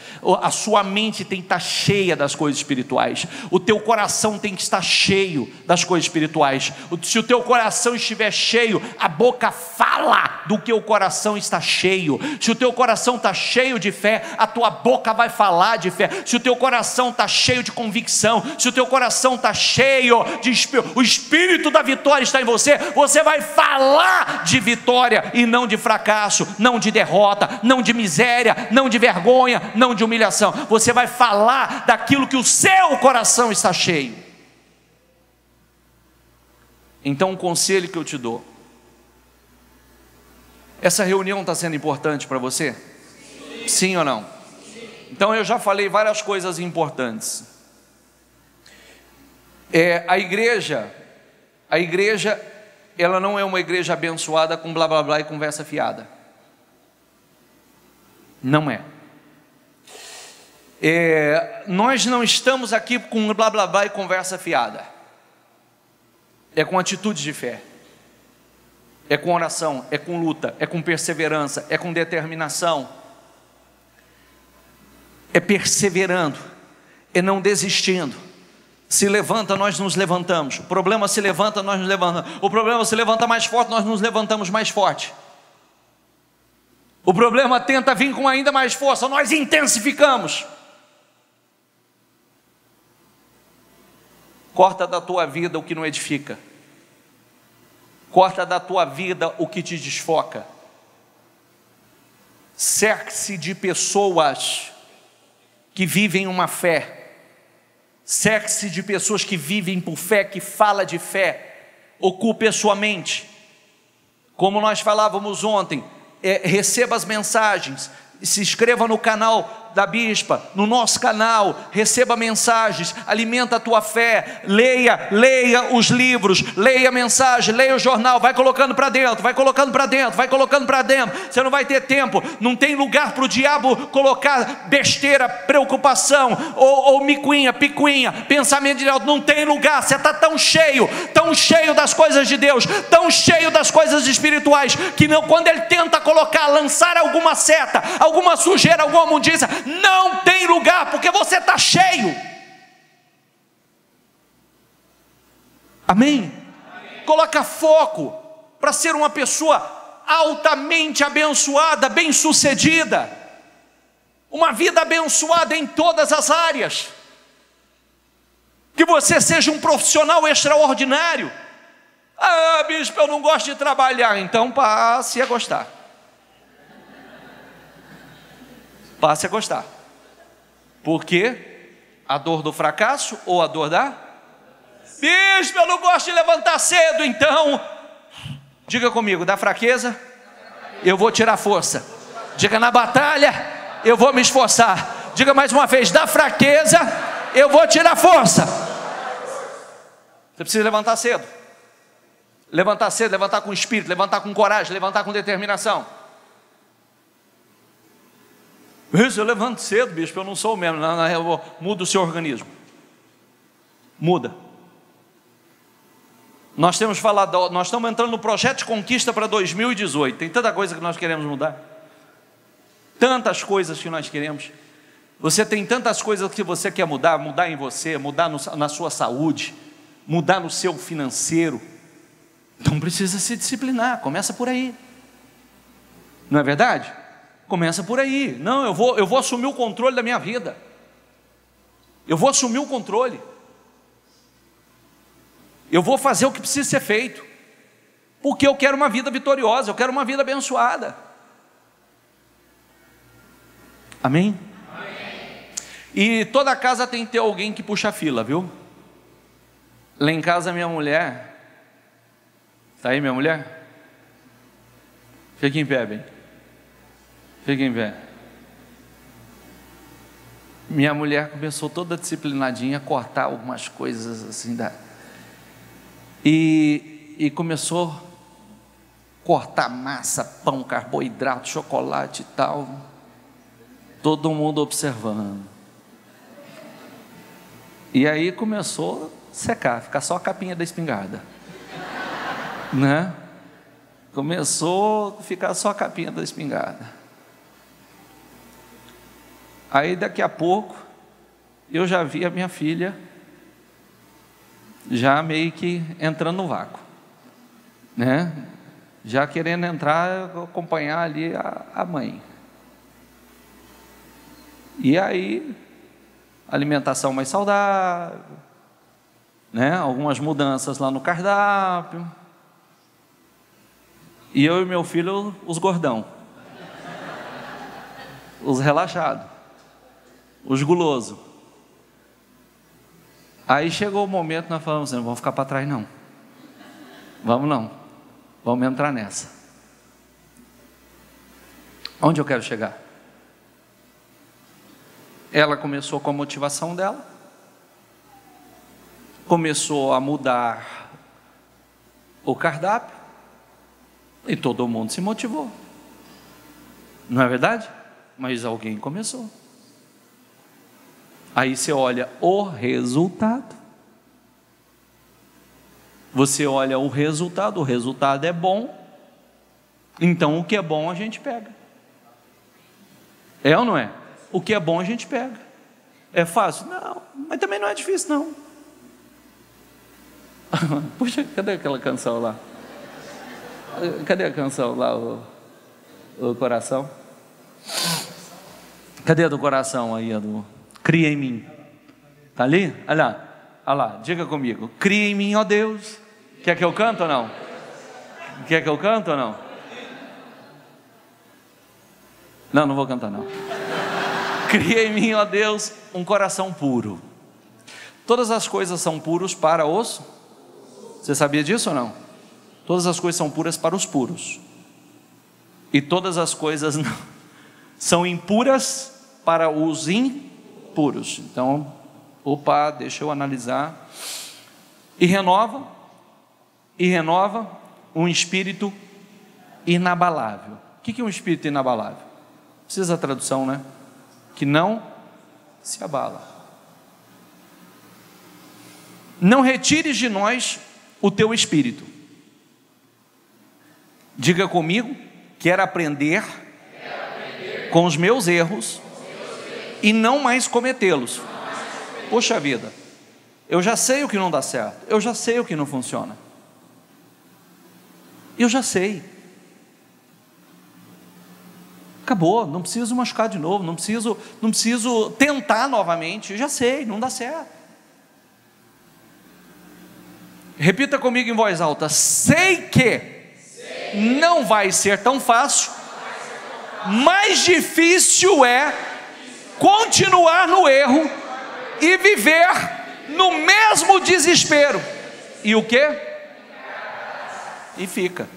A sua mente tem que estar cheia das coisas espirituais. O teu coração tem que estar cheio das coisas espirituais. Se o teu coração estiver cheio, a boca fala do que o coração está cheio. Se o teu coração está cheio de fé, a tua boca vai falar de fé. Se o teu coração está cheio de convicção, se o teu coração está cheio de o espírito da vitória está em você, você vai falar de vitória e não de fracasso, não de derrota, não de miséria, não de vergonha, não de humilhação. Você vai falar daquilo que o seu coração está cheio. Então, o conselho que eu te dou: essa reunião está sendo importante para você? Sim. Sim ou não? Sim. Então, eu já falei várias coisas importantes. A igreja, ela não é uma igreja abençoada com blá blá blá e conversa fiada. Não é. Nós não estamos aqui com blá blá blá e conversa fiada. É com atitude de fé. é com oração, é com luta, é com perseverança, é com determinação, é perseverando, é não desistindo. Se levanta, nós nos levantamos. O problema se levanta, nós nos levantamos. O problema se levanta mais forte, nós nos levantamos mais forte. O problema tenta vir com ainda mais força, nós intensificamos. Corta da tua vida o que não edifica. Corta da tua vida o que te desfoca. Cerque-se de pessoas que vivem uma fé. Cerque-se de pessoas que vivem por fé, que fala de fé. Ocupe a sua mente. Como nós falávamos ontem, receba as mensagens, se inscreva no canal da Bispa, no nosso canal, receba mensagens, alimenta a tua fé, leia os livros, leia a mensagem, leia o jornal, vai colocando para dentro, vai colocando para dentro, vai colocando para dentro. Você não vai ter tempo, não tem lugar para o diabo colocar besteira, preocupação, ou micuinha, picuinha, pensamento de Deus, não tem lugar. Você está tão cheio das coisas de Deus, tão cheio das coisas espirituais, que não, quando ele tenta colocar, lançar alguma seta, alguma sujeira, alguma imundícia, não tem lugar, porque você está cheio. Amém? Coloca foco para ser uma pessoa altamente abençoada, bem-sucedida, uma vida abençoada em todas as áreas, que você seja um profissional extraordinário. Ah, bispo, eu não gosto de trabalhar. Então passe a gostar. Passe a gostar. Por quê? A dor do fracasso ou a dor da? Bispo, eu não gosto de levantar cedo. Então, diga comigo, da fraqueza eu vou tirar força. Diga, na batalha eu vou me esforçar. Diga mais uma vez, da fraqueza eu vou tirar força. Você precisa levantar cedo. Levantar cedo, levantar com espírito, levantar com coragem, levantar com determinação. Isso, eu levanto cedo, bispo, eu não sou o mesmo. Não, muda o seu organismo. Muda. Nós temos falado, nós estamos entrando no projeto de conquista para 2018. Tem tanta coisa que nós queremos mudar. Tantas coisas que nós queremos. Você tem tantas coisas que você quer mudar. Mudar em você, mudar na sua saúde, mudar no seu financeiro. Então precisa se disciplinar, começa por aí. Não é verdade? Começa por aí. Não, eu vou assumir o controle da minha vida. Eu vou assumir o controle. Eu vou fazer o que precisa ser feito. Porque eu quero uma vida vitoriosa, eu quero uma vida abençoada. Amém? Amém. E toda casa tem que ter alguém que puxa a fila, viu? Lá em casa minha mulher... Está aí minha mulher? Fique em pé, bem. Fique em pé. Minha mulher começou toda disciplinadinha a cortar algumas coisas assim e começou a cortar massa, pão, carboidrato, chocolate e tal. Todo mundo observando. E aí começou a secar, ficar só a capinha da espingarda. Né? Começou a ficar só a capinha da espingarda. Aí daqui a pouco eu já vi a minha filha já meio que entrando no vácuo, né? Já querendo entrar, acompanhar ali a mãe. E aí alimentação mais saudável, né? Algumas mudanças lá no cardápio. E eu e meu filho, os gordão, os relaxados, os gulosos. Aí chegou o momento que nós falamos assim, não vamos ficar para trás não. Vamos não. Vamos entrar nessa. Onde eu quero chegar? Ela começou com a motivação dela. Começou a mudar o cardápio. E todo mundo se motivou. Não é verdade? Mas alguém começou. Aí você olha o resultado. Você olha o resultado é bom, Então o que é bom a gente pega. É ou não é? O que é bom a gente pega. É fácil? Não, mas também não é difícil não. Puxa, cadê aquela canção lá? Cadê a canção lá, o coração? Cadê a do coração aí, a do cria em mim? Está ali? Olha lá, diga comigo. Cria em mim, ó Deus. Quer que eu canto ou não? Quer que eu canto ou não? Não vou cantar não. Cria em mim, ó Deus, um coração puro. Todas as coisas são puras para os... Você sabia disso ou não? Todas as coisas são puras para os puros. E todas as coisas não, são impuras para os impuros. Então, deixa eu analisar. E renova um espírito inabalável. O que é um espírito inabalável? Precisa da tradução, né? Que não se abala. Não retires de nós o teu espírito. Diga comigo, quero aprender com os meus erros e não mais cometê-los. Poxa vida, eu já sei o que não dá certo, eu já sei o que não funciona. Eu já sei. Acabou, não preciso machucar de novo, não preciso tentar novamente, eu já sei, não dá certo. Repita comigo em voz alta: sei que não vai ser tão fácil, mais difícil é continuar no erro e viver no mesmo desespero. E o quê? E fica.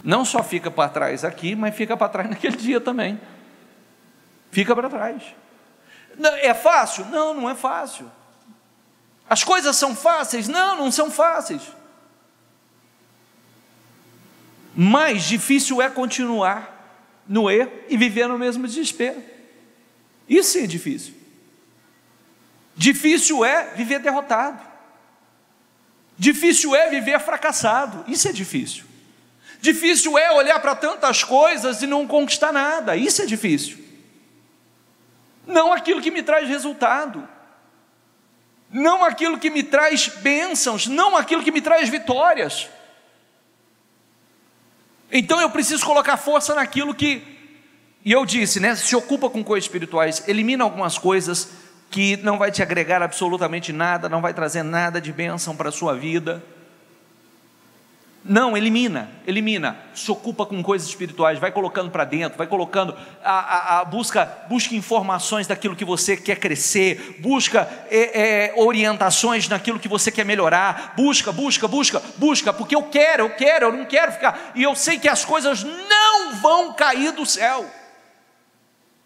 Não só fica para trás aqui, mas fica para trás naquele dia também. Fica para trás. É fácil? Não é fácil. As coisas são fáceis? Não são fáceis. Mais difícil é continuar no erro e viver no mesmo desespero. Isso sim é difícil. Difícil é viver derrotado. Difícil é viver fracassado. Isso é difícil. Difícil é olhar para tantas coisas e não conquistar nada. Isso é difícil. Não aquilo que me traz resultado. Não aquilo que me traz bênçãos. Não aquilo que me traz vitórias. Então eu preciso colocar força naquilo que... E eu disse, né? Se ocupa com coisas espirituais. Elimina algumas coisas que não vai te agregar absolutamente nada. Não vai trazer nada de bênção para a sua vida. Não, elimina, se ocupa com coisas espirituais, vai colocando para dentro, vai colocando, busca informações daquilo que você quer crescer, busca orientações naquilo que você quer melhorar, busca, porque eu não quero ficar, e eu sei que as coisas não vão cair do céu,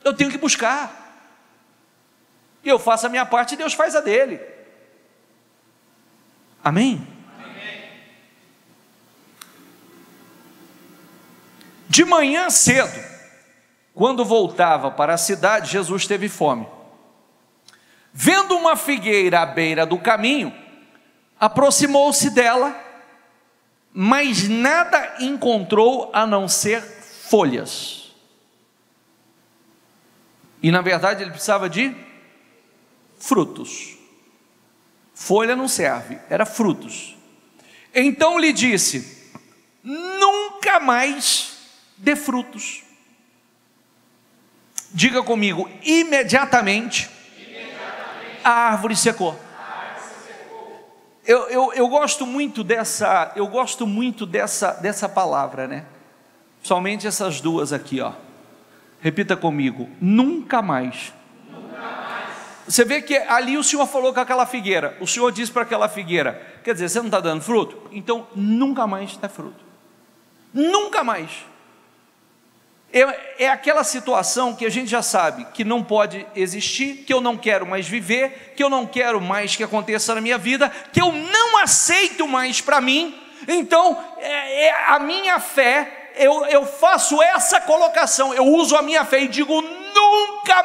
eu tenho que buscar, e eu faço a minha parte e Deus faz a dele, amém? De manhã cedo, quando voltava para a cidade, Jesus teve fome. Vendo uma figueira à beira do caminho, aproximou-se dela, mas nada encontrou a não ser folhas. E na verdade ele precisava de frutos. Folha não serve, era frutos. Então lhe disse: nunca mais dê frutos. Diga comigo, imediatamente a árvore secou. Eu gosto muito dessa palavra, né? Somente essas duas aqui, ó. Repita comigo, nunca mais. Você vê que ali o Senhor falou com aquela figueira. O Senhor disse para aquela figueira, quer dizer, você não está dando fruto? Então nunca mais dá fruto. Nunca mais. É aquela situação que a gente já sabe que não pode existir, que eu não quero mais viver, que eu não quero mais que aconteça na minha vida, que eu não aceito mais para mim. Então a minha fé, eu faço essa colocação, eu uso a minha fé e digo: nunca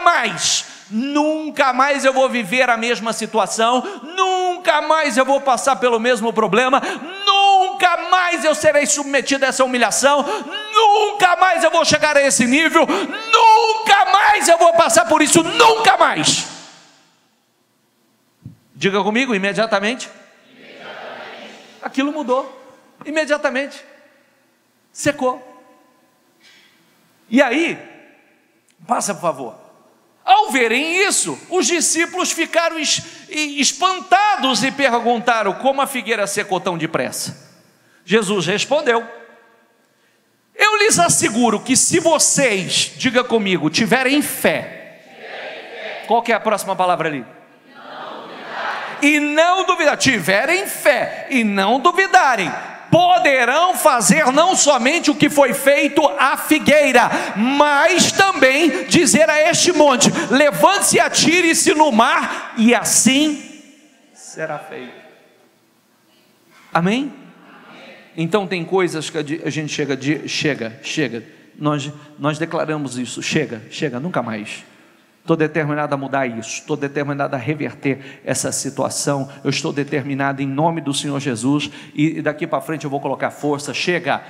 mais eu vou viver a mesma situação, nunca mais eu vou passar pelo mesmo problema, nunca mais mais eu serei submetido a essa humilhação, nunca mais eu vou chegar a esse nível, nunca mais eu vou passar por isso, nunca mais. Diga comigo, imediatamente. Aquilo mudou, imediatamente, secou. E aí, passa por favor. Ao verem isso, os discípulos ficaram espantados e perguntaram: como a figueira secou tão depressa? Jesus respondeu: eu lhes asseguro que se vocês, diga comigo, tiverem fé. Qual que é a próxima palavra ali? E não duvidar, tiverem fé e não duvidarem, poderão fazer não somente o que foi feito à figueira, mas também dizer a este monte: levante-se e atire-se no mar, e assim será feito. Amém? Então tem coisas que a gente chega, nós declaramos isso, chega, nunca mais. Estou determinado a mudar isso, estou determinado a reverter essa situação, eu estou determinado em nome do Senhor Jesus, e daqui para frente eu vou colocar força. Chega,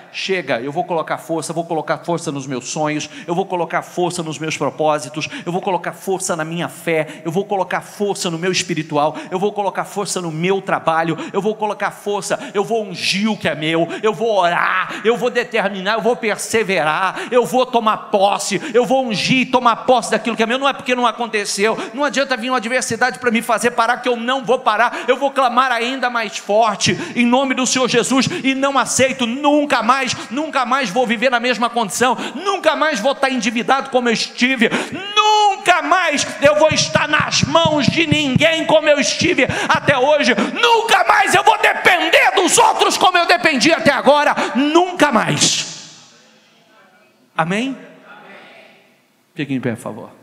eu vou colocar força nos meus sonhos, eu vou colocar força nos meus propósitos, eu vou colocar força na minha fé, eu vou colocar força no meu espiritual, eu vou colocar força no meu trabalho, eu vou colocar força, eu vou ungir o que é meu, eu vou orar, eu vou determinar, eu vou perseverar, eu vou tomar posse, eu vou ungir e tomar posse daquilo que é meu. Não é porque não aconteceu, não adianta vir uma adversidade para me fazer parar, que eu não vou parar, eu vou clamar ainda mais forte, em nome do Senhor Jesus, e não aceito, nunca mais vou viver na mesma condição, nunca mais vou estar endividado como eu estive, nunca mais eu vou estar nas mãos de ninguém como eu estive até hoje, nunca mais eu vou depender dos outros como eu dependi até agora, nunca mais. Amém? Fique em pé, por favor.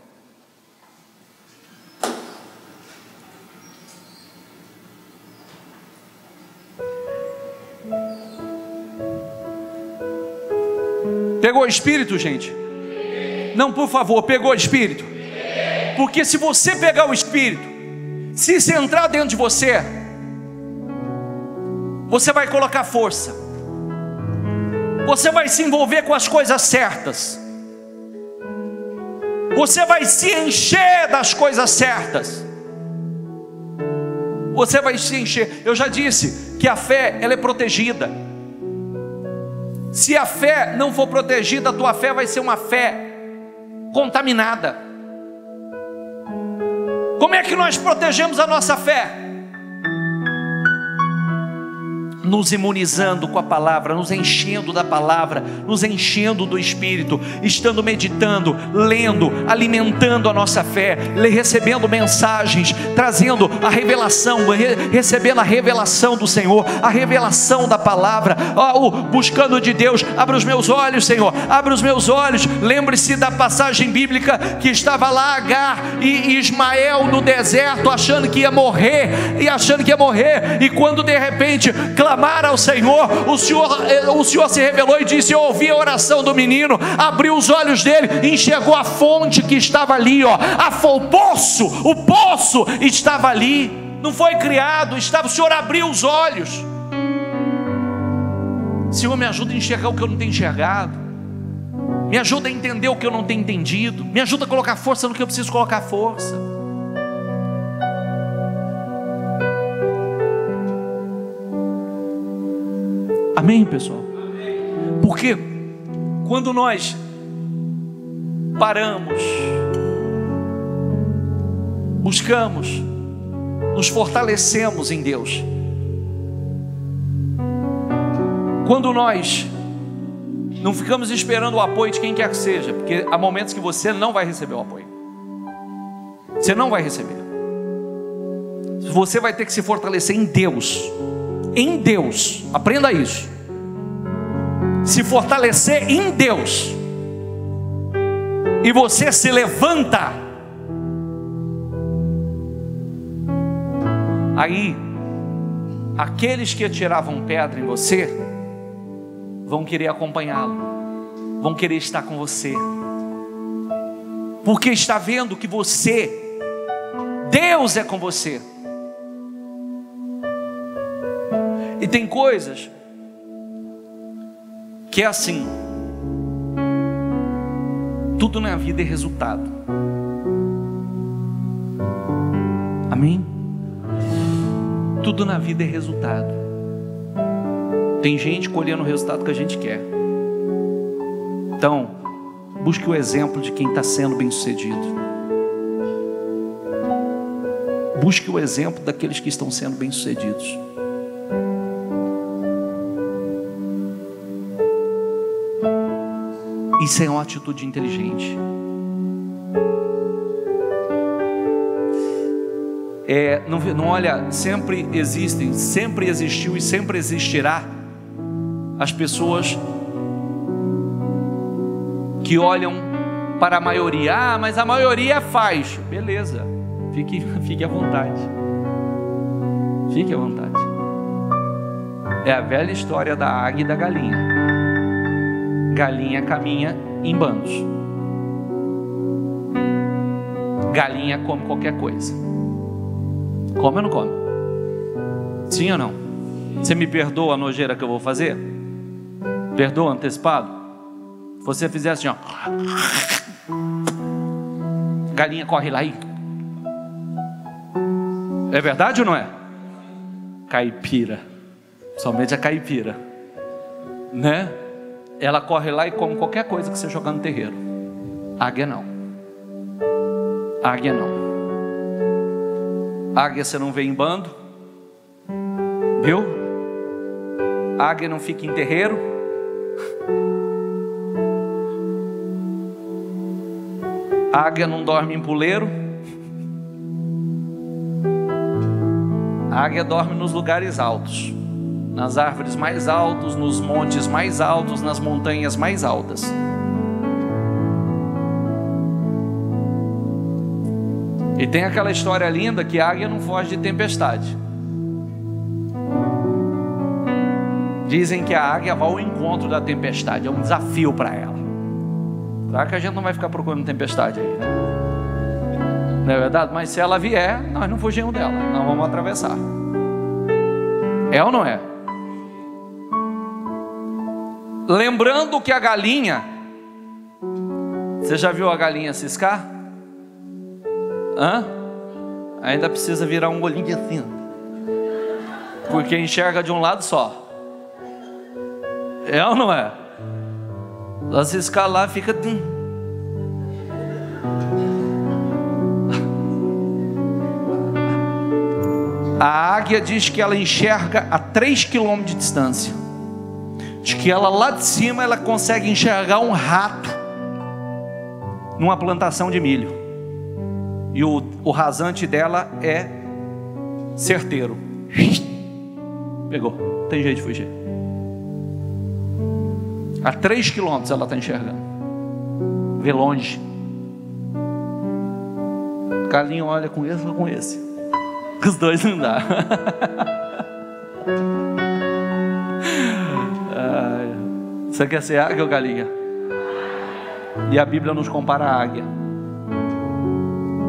Pegou o Espírito, gente? Não, por favor, pegou o Espírito? Porque se você pegar o Espírito, se centrar dentro de você, você vai colocar força, você vai se envolver com as coisas certas, você vai se encher das coisas certas, você vai se encher. Eu já disse que a fé, ela é protegida. Se a fé não for protegida, a tua fé vai ser uma fé contaminada. Como é que nós protegemos a nossa fé? Nos imunizando com a palavra, nos enchendo da palavra, nos enchendo do Espírito, estando meditando, lendo, alimentando a nossa fé, recebendo mensagens, trazendo a revelação, recebendo a revelação do Senhor, a revelação da palavra, buscando de Deus. Abra os meus olhos, Senhor, abra os meus olhos. Lembre-se da passagem bíblica que estava lá Agar e Ismael no deserto, achando que ia morrer, e quando de repente clamaram ao Senhor, o Senhor se revelou e disse: eu ouvi a oração do menino, abriu os olhos dele, enxergou a fonte que estava ali, o poço estava ali, não foi criado, estava. O Senhor abriu os olhos. Senhor, me ajuda a enxergar o que eu não tenho enxergado, me ajuda a entender o que eu não tenho entendido, me ajuda a colocar força no que eu preciso colocar força. Amém, pessoal? Porque quando nós paramos, buscamos, nos fortalecemos em Deus, quando nós não ficamos esperando o apoio de quem quer que seja, porque há momentos que você não vai receber o apoio, você não vai receber, você vai ter que se fortalecer em Deus. Em Deus, aprenda isso. Se fortalecer em Deus, e você se levanta, aí aqueles que atiravam pedra em você vão querer acompanhá-lo, vão querer estar com você, porque está vendo que Deus é com você. E tem coisas que é assim: tudo na vida é resultado. Amém? Tudo na vida é resultado. Tem gente colhendo o resultado que a gente quer. Então, busque o exemplo de quem está sendo bem sucedido. Busque o exemplo daqueles que estão sendo bem sucedidos. Isso é uma atitude inteligente. Não olha, sempre existem, sempre existiu e sempre existirá as pessoas que olham para a maioria. Mas a maioria faz. Beleza, fique à vontade. Fique à vontade. É a velha história da águia e da galinha. Galinha caminha em bandos. Galinha come qualquer coisa. Come ou não come? Sim ou não? Você me perdoa a nojeira que eu vou fazer? Perdoa antecipado? Se você fizer assim, ó, galinha corre lá e... É verdade ou não é? Caipira. Somente a caipira, né? Ela corre lá e come qualquer coisa que você jogar no terreiro. Águia não. Águia não. Águia você não vê em bando, viu? Águia não fica em terreiro. Águia não dorme em puleiro. Águia dorme nos lugares altos, nas árvores mais altas, nos montes mais altos, nas montanhas mais altas. E tem aquela história linda que a águia não foge de tempestade. Dizem que a águia vai ao encontro da tempestade, é um desafio para ela. Claro que a gente não vai ficar procurando tempestade aí, né? Não é verdade? Mas se ela vier, nós não fugimos dela, nós vamos atravessar. É ou não é? Lembrando que a galinha, você já viu a galinha ciscar? Ainda precisa virar um olhinho assim, porque enxerga de um lado só. É ou não é? Ela ciscar lá, fica... A águia diz que ela enxerga a 3 km de distância. Diz que ela lá de cima ela consegue enxergar um rato numa plantação de milho. E o rasante dela é certeiro. Pegou, não tem jeito de fugir. A 3 km ela está enxergando. Vê longe. Galinha olha com esse ou com esse. Os dois não dá. Você quer ser águia ou galinha? E a Bíblia nos compara a águia.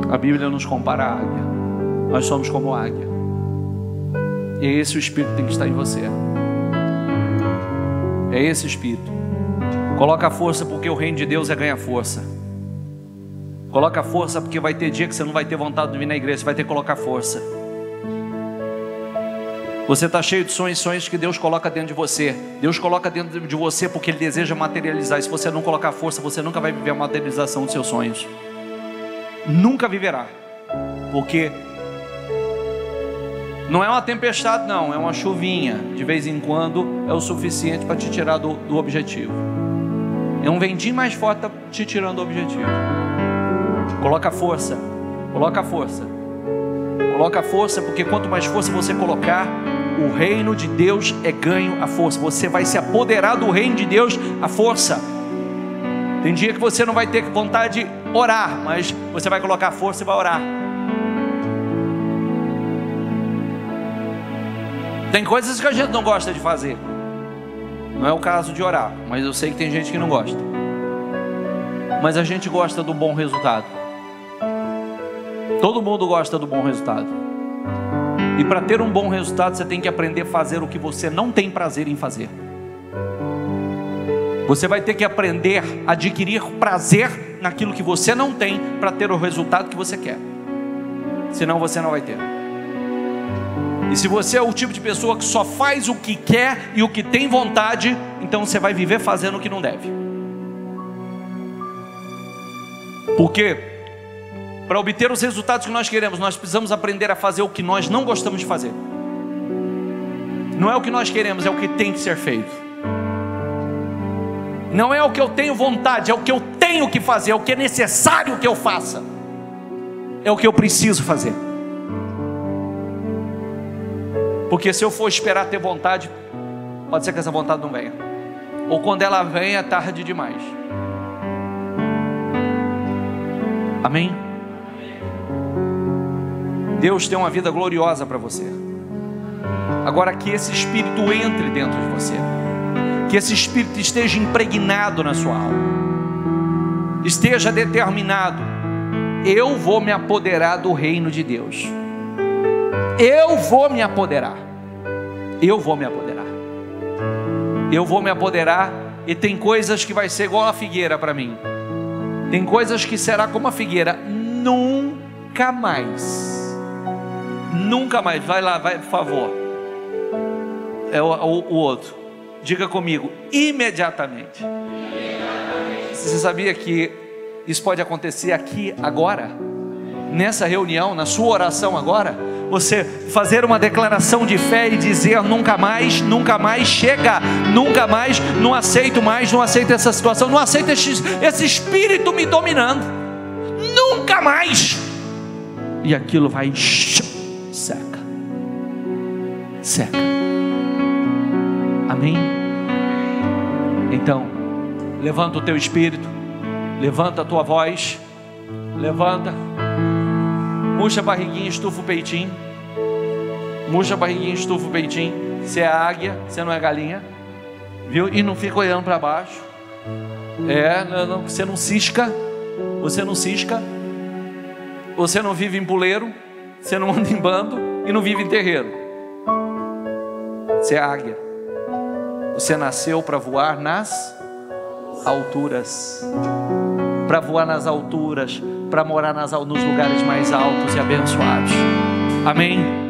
A Bíblia nos compara a águia. Nós somos como águia. E é esse o espírito que tem que estar em você. É esse o espírito. Coloca a força, porque o reino de Deus é ganhar força. Coloca a força, porque vai ter dia que você não vai ter vontade de vir na igreja. Você vai ter que colocar força. Você está cheio de sonhos que Deus coloca dentro de você. Deus coloca dentro de você porque Ele deseja materializar. E se você não colocar força, você nunca vai viver a materialização dos seus sonhos. Nunca viverá. Porque não é uma tempestade não, é uma chuvinha. De vez em quando é o suficiente para te tirar do objetivo. É um ventinho mais forte te tirando do objetivo. Coloca força. Coloca força. Coloca força, porque quanto mais força você colocar, o reino de Deus é ganho a força. Você vai se apoderar do reino de Deus a força. Tem dia que você não vai ter vontade de orar, mas você vai colocar força e vai orar. Tem coisas que a gente não gosta de fazer. Não é o caso de orar, mas eu sei que tem gente que não gosta. Mas a gente gosta do bom resultado. Todo mundo gosta do bom resultado. E para ter um bom resultado, você tem que aprender a fazer o que você não tem prazer em fazer. Você vai ter que aprender a adquirir prazer naquilo que você não tem para ter o resultado que você quer. Senão você não vai ter. E se você é o tipo de pessoa que só faz o que quer e o que tem vontade, então você vai viver fazendo o que não deve. Porque para obter os resultados que nós queremos, nós precisamos aprender a fazer o que nós não gostamos de fazer. Não é o que nós queremos, é o que tem que ser feito. Não é o que eu tenho vontade, é o que eu tenho que fazer, é o que é necessário que eu faça. É o que eu preciso fazer. Porque se eu for esperar ter vontade, pode ser que essa vontade não venha. Ou quando ela vem é tarde demais. Amém? Deus tem uma vida gloriosa para você. Agora que esse Espírito entre dentro de você. Que esse Espírito esteja impregnado na sua alma. Esteja determinado. Eu vou me apoderar do reino de Deus. Eu vou me apoderar. Eu vou me apoderar. Eu vou me apoderar. E tem coisas que vai ser igual a figueira para mim. Tem coisas que será como a figueira. Nunca mais. Nunca mais. Vai lá, vai, por favor. É o outro. Diga comigo. Imediatamente. Você sabia que isso pode acontecer aqui agora? Nessa reunião, na sua oração agora? Você fazer uma declaração de fé e dizer: nunca mais, chega, nunca mais, não aceito essa situação, não aceito esse espírito me dominando, nunca mais. E aquilo vai, seca. Amém? Então, levanta o teu espírito, levanta a tua voz, levanta. Murcha a barriguinha, estufa o peitinho. Murcha a barriguinha, estufa o peitinho. Você é águia, você não é galinha. Viu? E não fica olhando para baixo. Você não cisca. Você não cisca. Você não vive em puleiro. Você não anda em bando. E não vive em terreiro. Você é águia. Você nasceu para voar nas alturas. Para voar nas alturas, para morar nos lugares mais altos e abençoados. Amém?